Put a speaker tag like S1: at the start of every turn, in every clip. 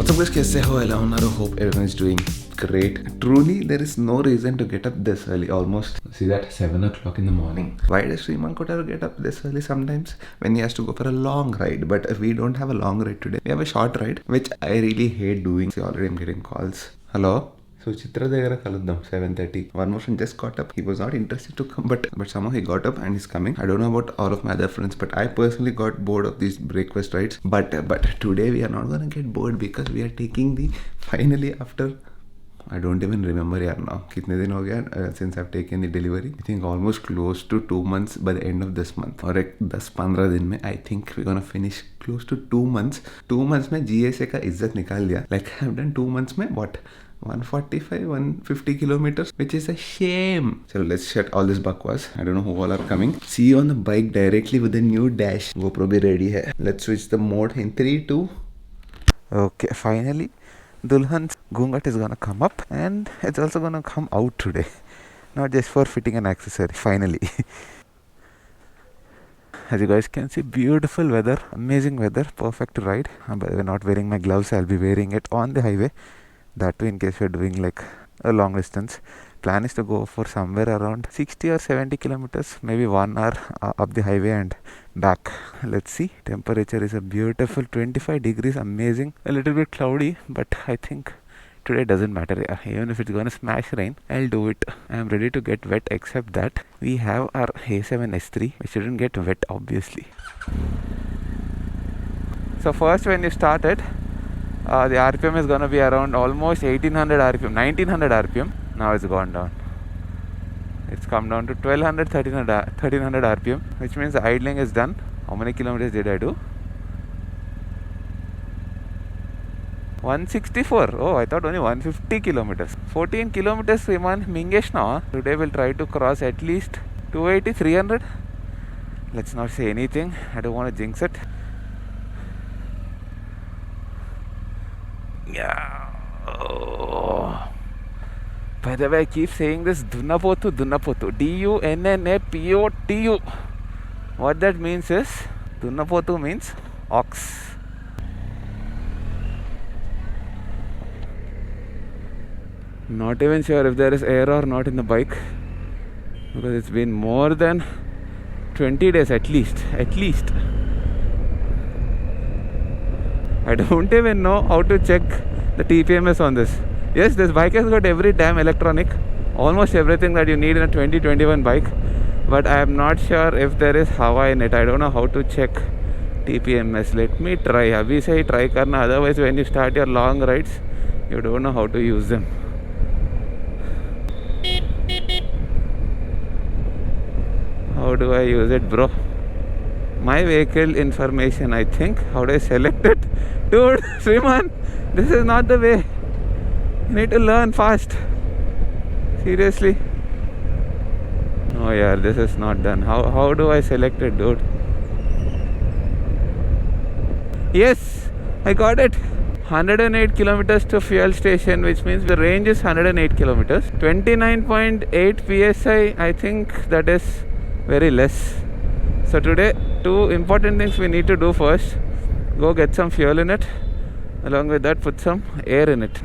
S1: What's up guys, कैसे हो? I hope everyone is doing great. Truly, there is no reason to get up this early. Almost, see that 7 o'clock in the morning. Why does Sriman Kotaru get up this early sometimes? When he has to go for a long ride. But we don't have a long ride today. We have a short ride, which I really hate doing. See, already I'm getting calls. Hello? So Chitra దగ్గర కలుద్దాం 7:30. One more friend just got up. He was not interested to come, but somehow he got up and he's coming. I don't know about all of my other friends, but I personally got bored of these breakfast rides. But today we are not gonna get bored because we are taking the finally after I don't even remember yaar now. कितने दिन हो गया since I've taken the delivery. I think almost close to 2 months by the end of this month. और एक 10-15 दिन में I think we're gonna finish close to 2 months. 2 months में GSA का इज्जत निकाल दिया. Like I've done 2 months में what? 150 kilometers, which is a shame. So let's shut all this bakwas. I don't know who all are coming. See you on the bike directly with the new dash. GoPro bhi ready hai. Let's switch the mode in 3, 2. Okay, finally Dulhan's gungat is gonna come up and it's also gonna come out today. Not just for fitting an accessory, finally. As you guys can see, beautiful weather, amazing weather, perfect to ride. But we're not wearing my gloves. I'll be wearing it on the highway. That too in case we're doing like a long distance. Plan is to go for somewhere around 60 or 70 kilometers, maybe 1 hour up the highway and back. Let's see. Temperature is a beautiful 25 degrees, amazing. A little bit cloudy, but I think today doesn't matter. Even if it's gonna smash rain, I'll do it. I'm ready to get wet, except that we have our A7 S3. We shouldn't get wet, obviously. So first, when you started, the RPM is going to be around almost 1800 RPM, 1900 RPM. Now it's gone down. It's come down to 1200, 1300 RPM, which means the idling is done. How many kilometers did I do? 164. Oh, I thought only 150 kilometers. 14 kilometers, Sriman Mingesh now. Today we'll try to cross at least 280, 300. Let's not say anything. I don't want to jinx it. Yeah. Oh. By the way, I keep saying this Dunnapotu. Dunnapotu. What that means is Dunnapotu means ox. Not even sure if there is air or not in the bike, because it's been more than 20 days at least. I don't even know how to check the TPMS on this. Yes, this bike has got every damn electronic, almost everything that you need in a 2021 bike, but I am not sure if there is Hava in it. I don't know how to check TPMS. Let me try. Abhi se hi try karna. Otherwise, when you start your long rides, you don't know how to use them. How do I use it, bro? My vehicle information, I think. How do I select it? Dude, Sriman, this is not the way. You need to learn fast. Seriously. Oh yeah, this is not done. How do I select it, dude? Yes, I got it. 108 kilometers to fuel station, which means the range is 108 kilometers. 29.8 psi, I think that is very less. So today, 2 important things we need to do first. Go get some fuel in it. Along with that, put some air in it.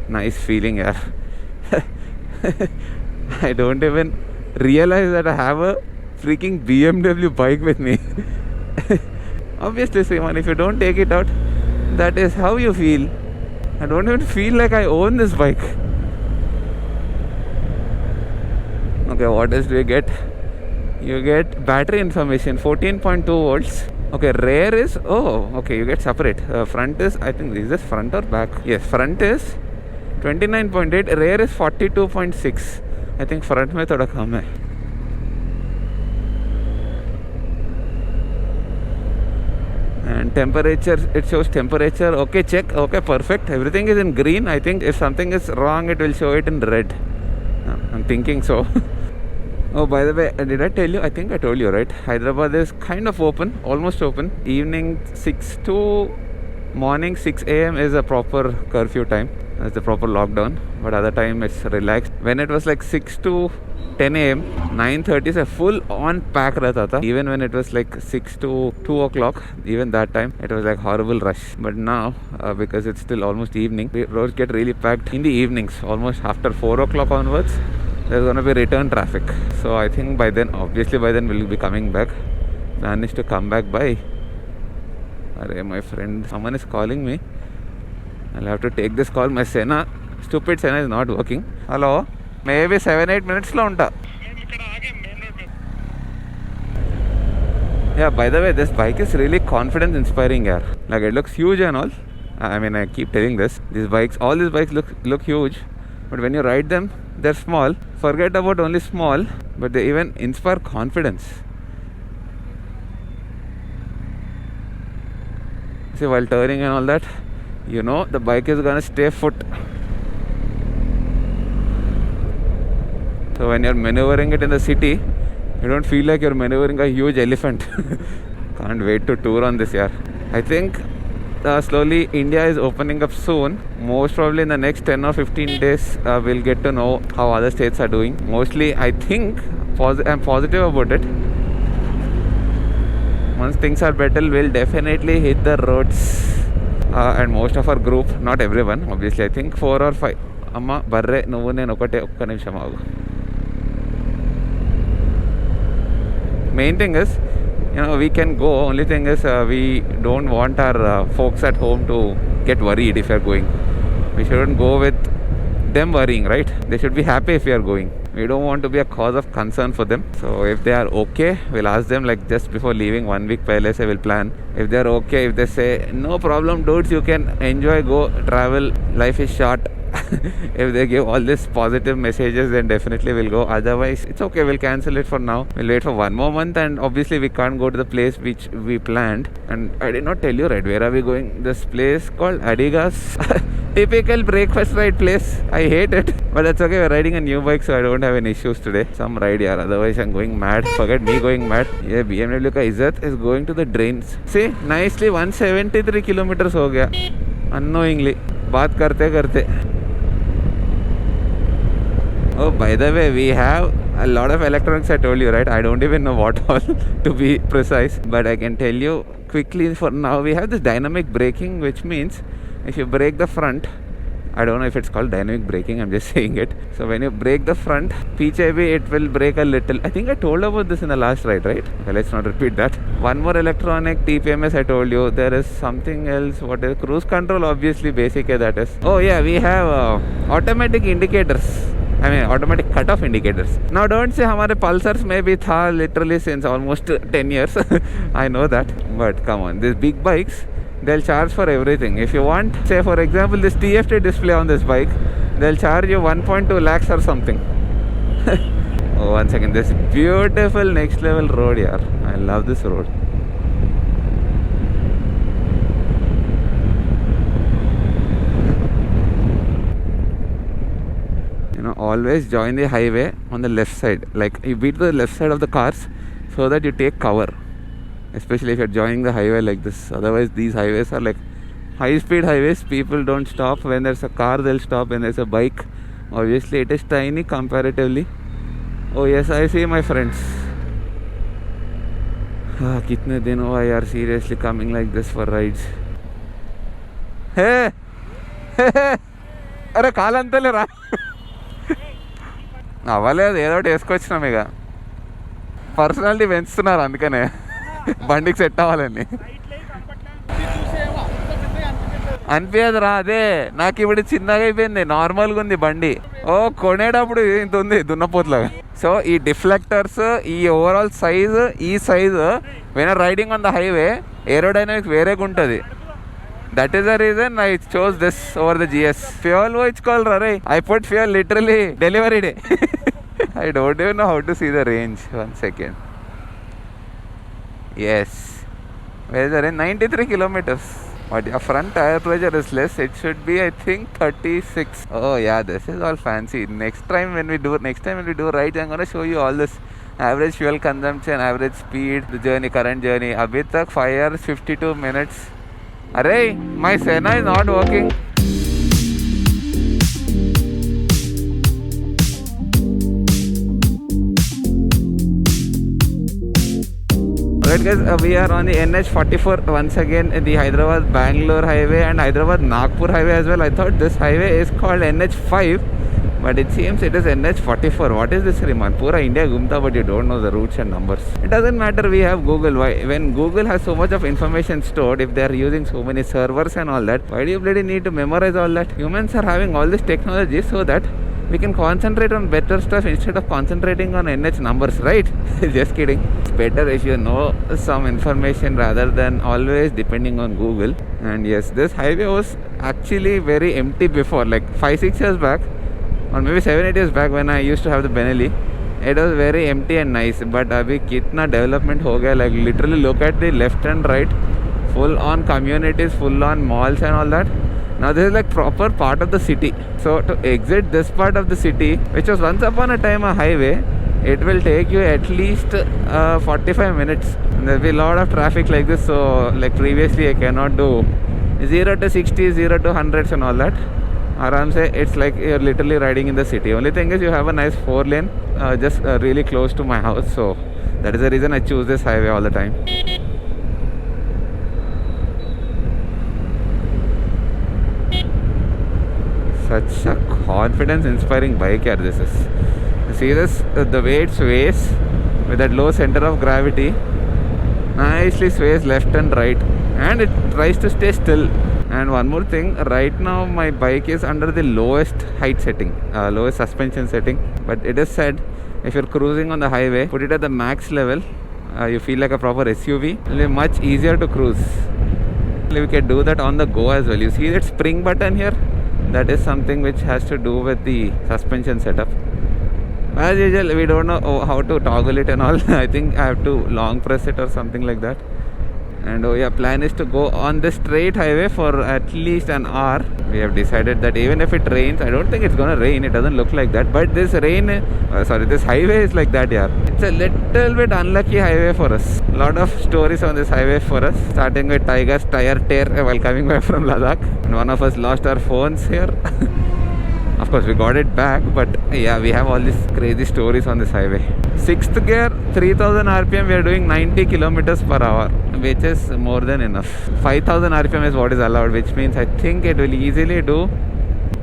S1: Nice feeling, yaar. I don't even realize that I have a freaking BMW bike with me. Obviously, Sriman, if you don't take it out, that is how you feel. I don't even feel like I own this bike. Okay, what else do you get? You get battery information, 14.2 volts. Okay, rear is, okay, you get separate. Front is, I think, is this front or back? Yes, front is 29.8, rear is 42.6. I think front mein thoda kam hai. And temperature, it shows temperature. Okay, check. Okay, perfect. Everything is in green. I think if something is wrong, it will show it in red. I'm thinking so. Oh, by the way, did I tell you? I think I told you, right? Hyderabad is kind of open, almost open. Evening 6 to morning 6 a.m. is a proper curfew time. That's the proper lockdown. But other time it's relaxed.
S2: when it was like 6 to 10 a.m. 9:30 से full on pack रहता था. Even when it was like 6 to 2 o'clock, even that time it was like horrible rush. But now because it's still almost evening, the roads get really packed in the evenings. Almost after 4 o'clock onwards, there's gonna be return traffic. So I think by then, obviously by then we'll be coming back. Plan is to come back by. Arey, my friend, someone is calling me. I'll have to take this call. My stupid Sena is not working. Hello. Maybe 7-8 minutes lo unta. Yeah, by the way, this bike is really confidence inspiring, yaar. Like, it looks huge and all. I mean, I keep telling this. All these bikes look huge, but when you ride them, they're small. Forget about only small, but they even inspire confidence. See, while turning and all that, you know the bike is gonna stay put. So when you're maneuvering it in the city, you don't feel like you're maneuvering a huge elephant. Can't wait to tour on this, yaar. I think slowly India is opening up soon. Most probably in the next 10 or 15 days, we'll get to know how other states are doing. Mostly, I think, I'm positive about it. Once things are better, we'll definitely hit the roads. And most of our group, not everyone, obviously, I think 4 or 5. Amma, barre, nuvu nenu okka nimisham agu. Main thing is, we can go. Only thing is, we don't want our folks at home to get worried if we are going. We shouldn't go with them worrying, right? They should be happy if we are going. We don't want to be a cause of concern for them. So if they are okay, we'll ask them like just before leaving 1 week pehle se we'll plan. If they are okay, if they say no problem dudes, you can enjoy, go travel, life is short. If they give all these positive messages, then definitely we'll go. Otherwise, it's okay, we'll cancel it for now. We'll wait for 1 more month, and obviously we can't go to the place which we planned. And I did not tell you, right, where are we going? This place called Adigas. Typical breakfast ride place. I hate it, but that's okay. We're riding a new bike, so I don't have any issues today. Some ride, yaar. Otherwise, I'm going mad. Forget me going mad. Yeah, BMW ka Izzat is going to the drains. See, nicely 173 kilometers ho gaya. Unknowingly. Baat karte karte. Oh, by the way, we have a lot of electronics, I told you, right? I don't even know what all to be precise, but I can tell you quickly for now. We have this dynamic braking, which means if you brake the front, I don't know if it's called dynamic braking, I'm just saying it. So when you brake the front, piche bhi it will brake a little. I think I told about this in the last ride, right? Okay, let's not repeat that. One more electronic, TPMS I told you. There is something else. What is cruise control? Obviously, basic that is. Oh yeah, we have automatic indicators. I mean automatic cut-off indicators. Now don't say hamare Pulsars may be tha literally since almost 10 years. I know that, but come on, these big bikes, they'll charge for everything. If you want, say for example, this TFT display on this bike, they'll charge you 1.2 lakhs or something. Oh, one second, this beautiful next level road, yaar. I love this road. Always join the highway on the left side. Like, you beat the left side of the cars so that you take cover, especially if you're joining the highway like this. Otherwise, these highways are like high speed highways. People don't stop. When there's a car, they'll stop. When there's a bike, obviously it is tiny comparatively. Oh yes, I see my friends. Kitne din hua yaar, seriously coming like this for rides. Hey, అరే కాలంతలేరా అవ్వలేదు, ఏదో ఒకటి వేసుకొచ్చినాం. ఇక personality పెంచుతున్నారు అందుకనే, బండికి set అవ్వాలని. అనిపించదురా, అదే నాకు ఇప్పుడు చిన్నగా అయిపోయింది, నార్మల్గా ఉంది బండి. ఓ కొనేటప్పుడు ఇంత ఉంది దున్నపోతులాగా. సో ఈ డిఫ్లెక్టర్స్, ఈ ఓవరాల్ సైజ్, ఈ size when riding on the highway aerodynamics వేరేగా ఉంటుంది. That is the reason I chose this over the GS. Fuel voichkolra re. I put fuel literally delivery day. I don't even know how to see the range. 1 second. Yes. Where is the range? 93 kilometers. But your front tire pressure is less. It should be, I think, 36. Oh yeah, this is all fancy. Next time when we do rides, I'm gonna show you all this. Average fuel consumption, average speed, the journey, current journey. Abhi tak 5 hours 52 minutes. Arey, my Sena is not working. Right guys, we are on the NH44 once again, the Hyderabad Bangalore highway and Hyderabad Nagpur highway as well. I thought this highway is called NH5, but it seems it is NH44. What is this, Riman? Pura India gumta, but you don't know the routes and numbers. It doesn't matter, we have Google. Why? When Google has so much of information stored, if they are using so many servers and all that, why do you bloody need to memorize all that? Humans are having all this technology so that we can concentrate on better stuff instead of concentrating on NH numbers, right? Just kidding. It's better if you know some information rather than always depending on Google. And yes, this highway was actually very empty before, like 5-6 years back, or maybe 7-8 years back when I used to have the Benelli. It was very empty and nice, but abhi kitna development ho gaya. Like literally look at the left and right, full on communities, full on malls and all that. Now this is like proper part of the city. So to exit this part of the city, which was once upon a time a highway, it will take you at least 45 minutes. And there will be a lot of traffic like this. So like previously I cannot do 0 to 60, 0 to 100s and all that. Aram se, it's like you're literally riding in the city. Only thing is you have a nice 4-lane just really close to my house. So that is the reason I choose this highway all the time. Such a confidence inspiring bike here this is. You see this, the way it sways with that low center of gravity, nicely sways left and right, and it tries to stay still. And one more thing, right now my bike is under the lowest height setting, lowest suspension setting, but it is said if you're cruising on the highway, put it at the max level, you feel like a proper SUV. It will be much easier to cruise. We can do that on the go as well. You see that spring button here? That is something which has to do with the suspension setup. As usual, we don't know how to toggle it and all. I think I have to long press it or something like that. And oh yeah, plan is to go on this straight highway for at least an hour. We have decided that even if it rains, I don't think it's gonna rain, it doesn't look like that, but this this highway is like that, yeah. It's a little bit unlucky highway for us. A lot of stories on this highway for us, starting with Tiger's tire tear while coming back from Ladakh, and one of us lost our phones here. Of course we got it back, but yeah, we have all these crazy stories on this highway. 6th gear, 3000 rpm, we are doing 90 kilometers per hour, which is more than enough. 5000 rpm is what is allowed, which means I think it will easily do,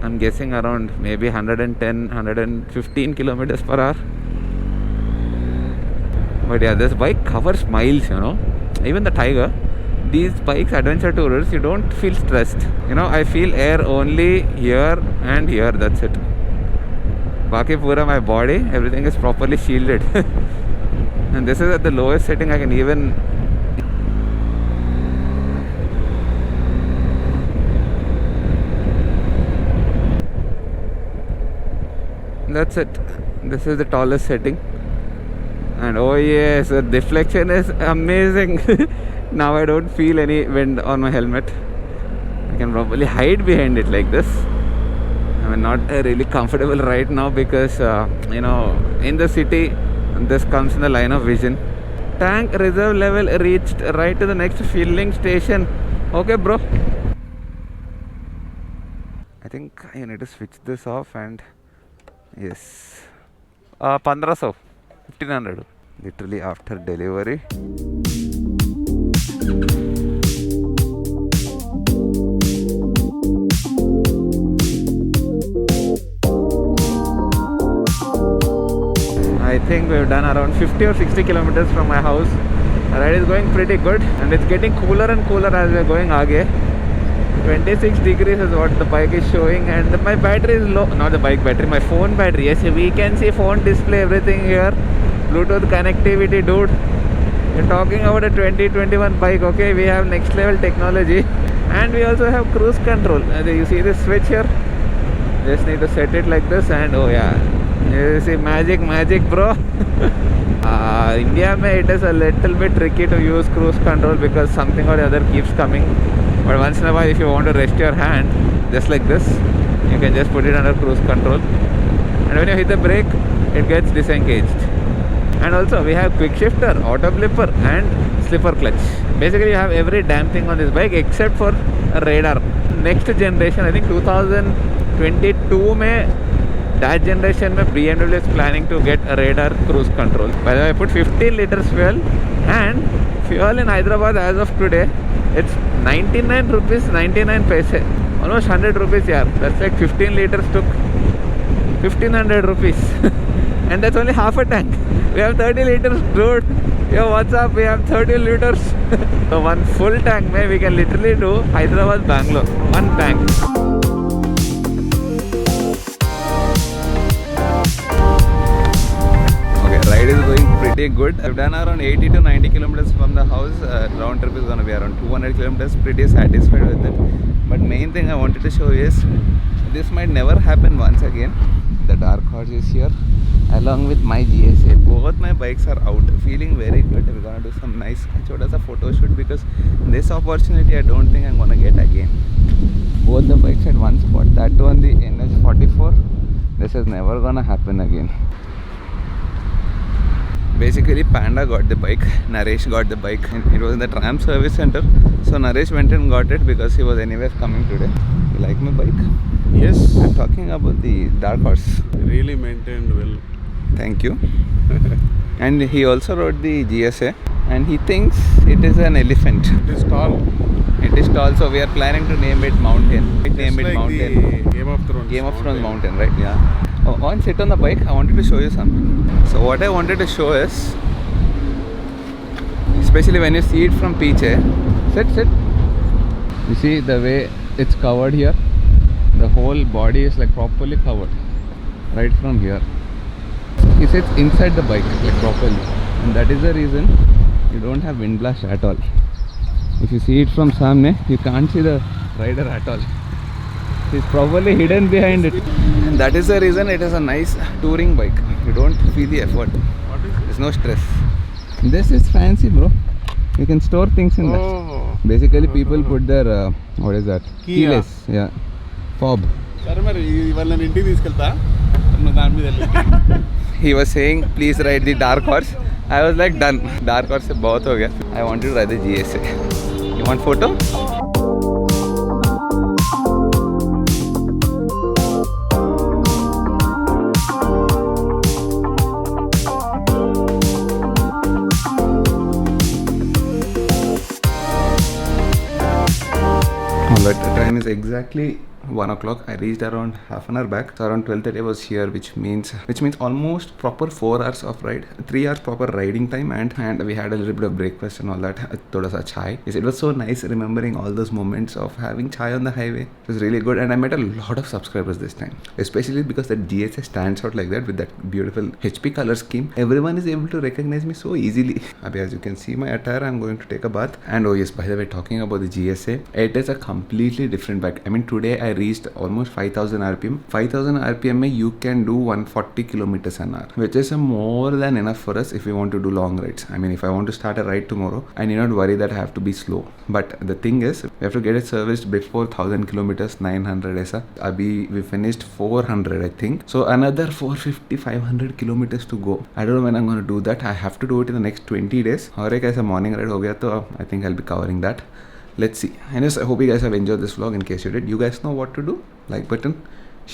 S2: I'm guessing around maybe 110, 115 kilometers per hour. But yeah, this bike covers miles, you know. Even the Tiger, these bikes, adventure tourers, you don't feel stressed. You know, I feel air only here and here, that's it. Baki pura my body, everything is properly shielded. And this is at the lowest setting I can even. That's it. This is the tallest setting. And oh yes, the deflection is amazing. Now I don't feel any wind on my helmet. I can probably hide behind it like this. I'm not really comfortable right now because you know, in the city this comes in the line of vision. Tank reserve level reached, right to the next filling station. Okay bro, I think I need to switch this off. And yes, 1500, 1500 literally after delivery. I think we've done around 50 or 60 kilometers from my house. The ride is going pretty good, and it's getting cooler and cooler as we're going aage. 26 degrees is what the bike is showing, and my battery is low. Not the bike battery, my phone battery. Yes, we can see phone display, everything here. Bluetooth connectivity, dude. We're talking about a 2021 bike, okay? We have next level technology, and we also have cruise control. You see this switch here? Just need to set it like this, and oh yeah, you see magic bro. India it is a little bit tricky to use cruise control because something or the other keeps coming. But once in a while, if you want to rest your hand just like this, you can just put it under cruise control, and when you hit the brake, it gets disengaged. And also we have quick shifter, auto blipper, and slipper clutch. Basically you have every damn thing on this bike except for a radar. Next generation, I think 2022 mein that generation में BMW is planning to get a radar cruise control. By the way, I put 15 liters fuel, and fuel in Hyderabad as of today, it's 99 rupees 99 paise. Almost 100 rupees, yeah. That's like 15 liters took 1500 rupees. And that's only half a tank. We have 30 liters, dude. Yo, what's up? We have 30 liters. So one full tank, man, we can literally do Hyderabad, Bangalore. One tank. Okay, ride is going pretty good. I've done around 80 to 90 kilometers from the house. Round trip is gonna be around 200 kilometers. Pretty satisfied with it. But main thing I wanted to show is this might never happen once again. The Dark Horse is here along with my GSA. Both my bikes are out, feeling very good. We're gonna do some nice chodas a photo shoot, because this opportunity I don't think I'm gonna get again. Both the bikes at one spot, that too on the NH44. This is never gonna happen again. Basically, Panda got the bike, Naresh got the bike, and it was in the tram service center. So Naresh went and got it because he was anyway coming today. You like my bike?
S3: Yes,
S2: I'm talking about the Dark Horse.
S3: really maintained well.
S2: Thank you. And he also rode the GSA, and he thinks it is an elephant.
S3: It is tall.
S2: It is tall, so we are planning to name it Mountain. Name it
S3: Just like
S2: Mountain.
S3: the Game of Thrones.
S2: Game of Thrones Mountain, right? Yeah. Oh, on sit on the bike, I wanted to show you something. So what I wanted to show is, especially when you see it from Piche, sit. You see the way it's covered here. The whole body is like properly covered, right from here. He sits inside the bike like properly, and that is the reason you don't have wind blast at all. If you see it from Samne, you can't see the rider at all. He's probably hidden behind it. And that is the reason it is a nice touring bike. You don't feel the effort.
S3: What is
S2: There's no stress. This is fancy, bro. You can store things in that.
S3: Oh.
S2: Basically, people put their what is that?
S3: Key,
S2: Keyless. Yeah. Fob.
S3: సరే మరి ఇవాళ నేను ఇంటికి తీసుకెళ్తా నువ్వు దాని మీద వెళ్ళి
S2: He was saying, please ride the Dark Horse. I was like, done. Dark Horse se bahut ho gaya. I wanted to ride the GSA. You want photo? Alright, the time is exactly 1 o'clock. I reached around half an hour back. So around 12:30 I was here, which means almost proper 4 hours of ride, 3 hours proper riding time, and we had a little bit of breakfast and all that. Thoda sa chai. Yes, it was so nice remembering all those moments of having chai on the highway. It was really good, and I met a lot of subscribers this time, especially because that GSA stands out like that with that beautiful HP color scheme. Everyone is able to recognize me so easily. Abhi, as you can see my attire, I'm going to take a bath. And oh yes, by the way, talking about the GSA, it is a completely different bike. I mean, today I reached almost 5000 rpm. 5000 rpm mein you can do 140 kilometers an hour, which is more than enough for us if we want to do long rides. I mean, if I want to start a ride tomorrow, I need not worry that I have to be slow. But the thing is, we have to get it serviced before 1000 kilometers, 900 aisa. Abhi we finished 400, I think. So another 450, 500 kilometers to go. I don't know when I'm going to do that. I have to do it in the next 20 days. और एक ऐसा morning ride हो गया तो I think I'll be covering that. Let's see. Anyways, I hope you guys have enjoyed this vlog. In case you did, you guys know what to do. Like button,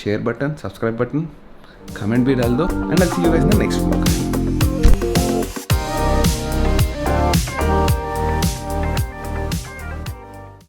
S2: share button, subscribe button, comment bhi dal do, and I'll see you guys in the next vlog.